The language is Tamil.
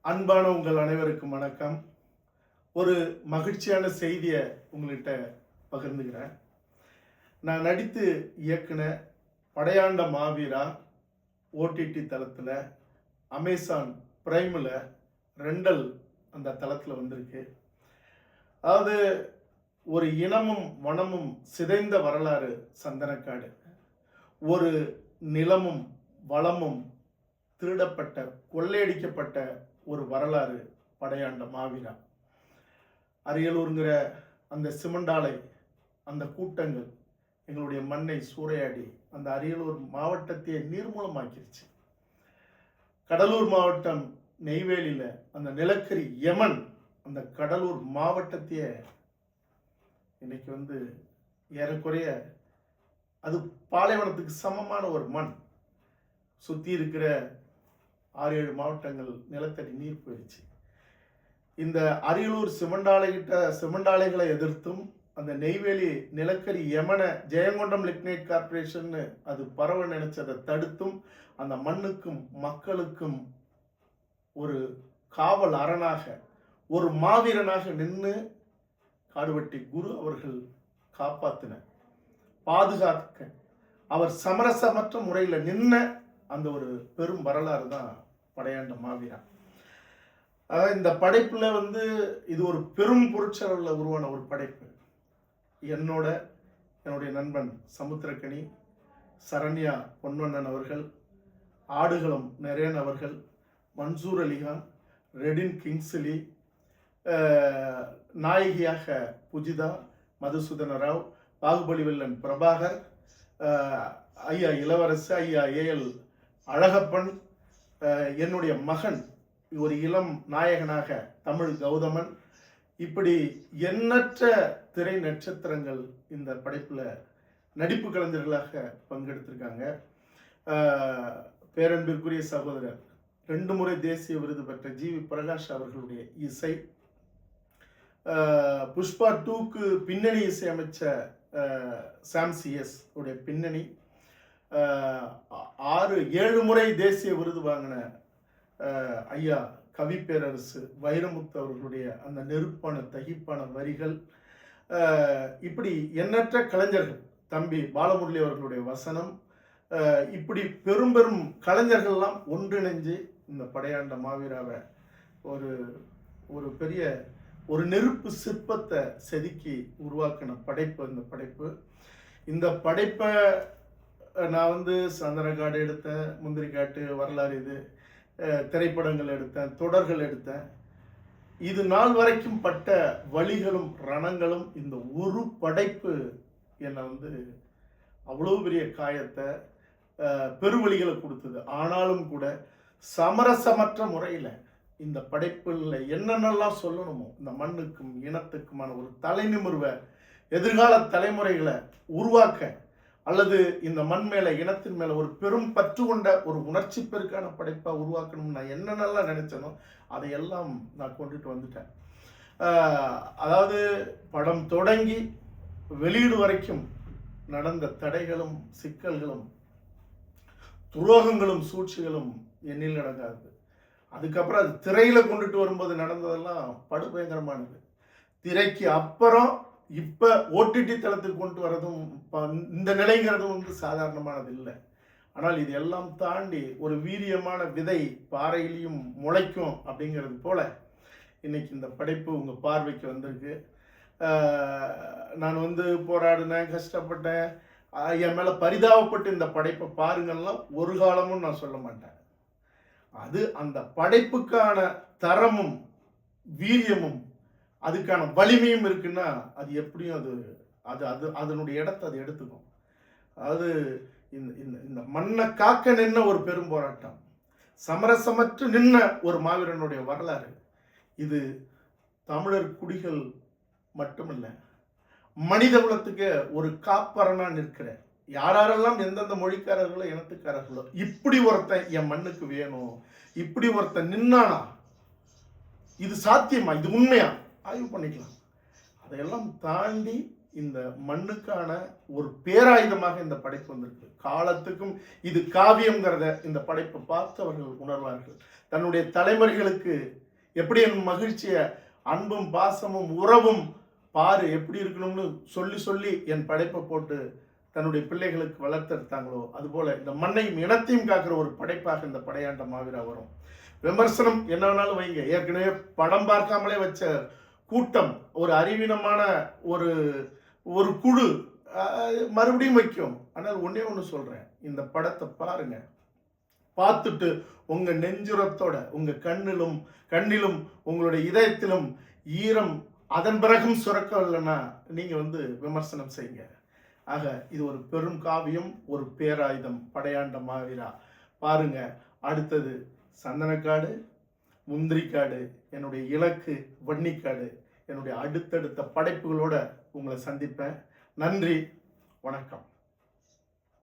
அன்பான உங்கள் அனைவருக்கும் வணக்கம். ஒரு மகிழ்ச்சியான செய்தியை உங்கள்கிட்ட பகிர்ந்துக்கிறேன். நான் நடித்து இயக்குன படையாண்ட மாவீரா ஓடிடி தளத்தில் அமேசான் பிரைமில் ரெண்டல் அந்த தளத்தில் வந்திருக்கு. அதாவது ஒரு இனமும் வனமும் சிதைந்த வரலாறு சந்தனக்காடு. ஒரு நிலமும் வளமும் திருடப்பட்ட கொள்ளையடிக்கப்பட்ட ஒரு வரலாறு படையாண்ட மாவீரா. அரியலூருங்கிற அந்த சிமெண்டாலை, அந்த கூட்டங்கள் எங்களுடைய மண்ணை சூறையாடி அந்த அரியலூர் மாவட்டத்தையே நீர்மூலமாக்கிருச்சு. கடலூர் மாவட்டம் நெய்வேலியில் அந்த நிலக்கரி யமன் அந்த கடலூர் மாவட்டத்தையே இன்னைக்கு ஏறக்குறைய அது பாலைவனத்துக்கு சமமான ஒரு மண். சுற்றி இருக்கிற 6-7 மாவட்டங்கள் நிலத்தடி நீர் போயிடுச்சு. இந்த அரியலூர் சிமெண்டாலைகளை எதிர்த்தும் அந்த நெய்வேலி நிலக்கரி யமனை ஜெயங்கொண்டம் லிக்னைட் கார்பரேஷன் அது பரவ நினைச்சதை தடுத்தும் அந்த மண்ணுக்கும் மக்களுக்கும் ஒரு காவல் அரணாக, ஒரு மாவீரனாக நின்று காடுவெட்டி குரு அவர்கள் காப்பாத்தின, பாதுகாக்க அவர் சமரசமற்ற முறையில் நின்ன அந்த ஒரு பெரும் வரலாறு தான் படையாண்ட மாவீரா. இந்த படைப்புல இது ஒரு பெரும் பொருட்செலவில் உருவான ஒரு படைப்பு. என்னுடைய நண்பன் சமுத்திரக்கனி, சரண்யா பொன்வண்ணன் அவர்கள், ஆடுகளம் நரேன் அவர்கள், மன்சூர் அலிகான், ரெடின் கிங்ஸ்லி, நாயகியாக புஜிதா, மதுசூதன ராவ், பாகுபலி வில்லன் பிரபாகர், ஐயா இளவரசு, ஐயா ஏஎல் அழகப்பன், என்னுடைய மகன் ஒரு இளம் நாயகனாக தமிழ் கௌதமன், இப்படி எண்ணற்ற திரை நட்சத்திரங்கள் இந்த படைப்பில் நடிப்பு கலைஞர்களாக பங்கெடுத்திருக்காங்க. பேரன்பிற்குரிய சகோதரர் 2 முறை தேசிய விருது பெற்ற ஜிவி பிரகாஷ் அவர்களுடைய இசை, புஷ்பா 2க்கு பின்னணி இசை அமைச்ச சாம் சிஎஸ் உடைய பின்னணி, 6-7 முறை தேசிய விருது வாங்கின ஐயா கவி பேரரசு வைரமுத்து அவர்களுடைய அந்த நெருப்பான தகிப்பான வரிகள், இப்படி எண்ணற்ற கலைஞர்கள், தம்பி பாலமுரளி அவர்களுடைய வசனம், இப்படி பெரும் பெரும் கலைஞர்கள்லாம் ஒன்றிணைஞ்சு இந்த படையாண்ட மாவீராவை ஒரு பெரிய ஒரு நெருப்பு சிற்பத்தை செதுக்கி உருவாக்கின படைப்பு இந்த படைப்பு. இந்த படைப்பை நான் சந்தனக்காடு எடுத்தேன், முந்திரிக்காட்டு வரலாறு, இது திரைப்படங்கள் எடுத்தேன், தொடர்கள் எடுத்தேன். இது நாள் வரைக்கும் பட்ட வலிகளும் ரணங்களும் இந்த ஒரு படைப்பு என்னை அவ்வளோ பெரிய காயத்தை, பெருவழிகளை கொடுத்தது. ஆனாலும் கூட சமரசமற்ற முறையில் இந்த படைப்பில் என்னென்னலாம் சொல்லணுமோ இந்த மண்ணுக்கும் இனத்துக்குமான ஒரு தலைநிமிர்வை, எதிர்கால தலைமுறைகளை உருவாக்க, அல்லது இந்த மண் மேலே இனத்தின் மேலே ஒரு பெரும் பற்று கொண்ட ஒரு உணர்ச்சி பெருக்கான படைப்பாக உருவாக்கணும்னு நான் என்னென்னலாம் நினைச்சனோ அதையெல்லாம் நான் கொண்டுட்டு வந்துட்டேன். அதாவது படம் தொடங்கி வெளியீடு வரைக்கும் நடந்த தடைகளும் சிக்கல்களும் துரோகங்களும் சூழ்ச்சிகளும் எண்ணில் நடக்காது. அதுக்கப்புறம் அது திரையில கொண்டுட்டு வரும்போது நடந்ததெல்லாம் படுபயங்கரமானது. திரைக்கு அப்புறம் இப்ப ஓடிடி தளத்துக்கு கொண்டு வரதும் இந்த நிலைங்கிறதும் சாதாரணமானது இல்லை. ஆனால் இது எல்லாம் தாண்டி ஒரு வீரியமான விதை பாறையிலையும் முளைக்கும் அப்படிங்கிறது போல இன்னைக்கு இந்த படைப்பு உங்க பார்வைக்கு வந்திருக்கு. நான் போராடினேன், கஷ்டப்பட்டேன், என் மேல பரிதாபப்பட்டு இந்த படைப்பை பாருங்கள்லாம் ஒரு காலமும் நான் சொல்ல மாட்டேன். அது அந்த படைப்புக்கான தரமும் வீரியமும் அதுக்கான வலிமையும் இருக்குன்னா அது எப்படியும் அது அதனுடைய இடத்தை அது எடுத்துக்கும். அதாவது இந்த மண்ணை காக்க நின்ன ஒரு பெரும் போராட்டம், சமரசமற்று நின்ன ஒரு மாவீரனுடைய வரலாறு. இது தமிழர் குடிகள் மட்டுமல்ல, மனித குலத்துக்கு ஒரு காப்பறனா நிற்கிற யாரெல்லாம் எந்தெந்த மொழிக்காரர்களோ இனத்துக்காரர்களோ, இப்படி ஒருத்தன் என் மண்ணுக்கு வேணும், இப்படி ஒருத்தன் நின்னானா, இது சாத்தியமா, இது உண்மையா, ஆய்வு பண்ணிக்கலாம். அதையெல்லாம் தாண்டி இந்த மண்ணுக்கான ஒரு பேராயுதமாக இந்த படைப்பு வந்திருக்கு. காலத்துக்கும் இது காவியம்ங்கிறத இந்த படைப்பை பார்த்தவர்கள் உணர்வார்கள். தன்னுடைய தலைமுறைகளுக்கு எப்படி என் மகிழ்ச்சியை, அன்பும் பாசமும் உறவும் பாரு எப்படி இருக்கணும்னு சொல்லி சொல்லி என் படைப்பை போட்டு தன்னுடைய பிள்ளைகளுக்கு வளர்த்தெடுத்தாங்களோ அதுபோல இந்த மண்ணையும் இனத்தையும் காக்கிற ஒரு படைப்பாக இந்த படையாண்ட மாவீரா வரும். விமர்சனம் என்ன வேணாலும் வைங்க. ஏற்கனவே படம் பார்க்காமலே வச்ச கூட்டம், ஒரு அறிவீனமான ஒரு ஒரு குழு மறுபடியும் வைக்கும். ஆனால் ஒன்னே ஒன்று சொல்றேன், இந்த படத்தை பாருங்க. பார்த்துட்டு உங்க நெஞ்சுரத்தோட, உங்க கண்ணிலும் உங்களுடைய இதயத்திலும் ஈரம் அதன் பிறகும் சுரக்கவில்லைன்னா நீங்க விமர்சனம் செய்யுங்க. ஆக இது ஒரு பெரும் காவியம், ஒரு பேராயுதம், படையாண்ட மாவீரா. பாருங்க. அடுத்தது சந்தனக்காடு, முந்திரிக்காடு, என்னுடைய இலக்கு வன்னிக்காடு. என்னுடைய அடுத்தடுத்த படைப்புகளோட உங்களை சந்திப்பேன். நன்றி, வணக்கம்.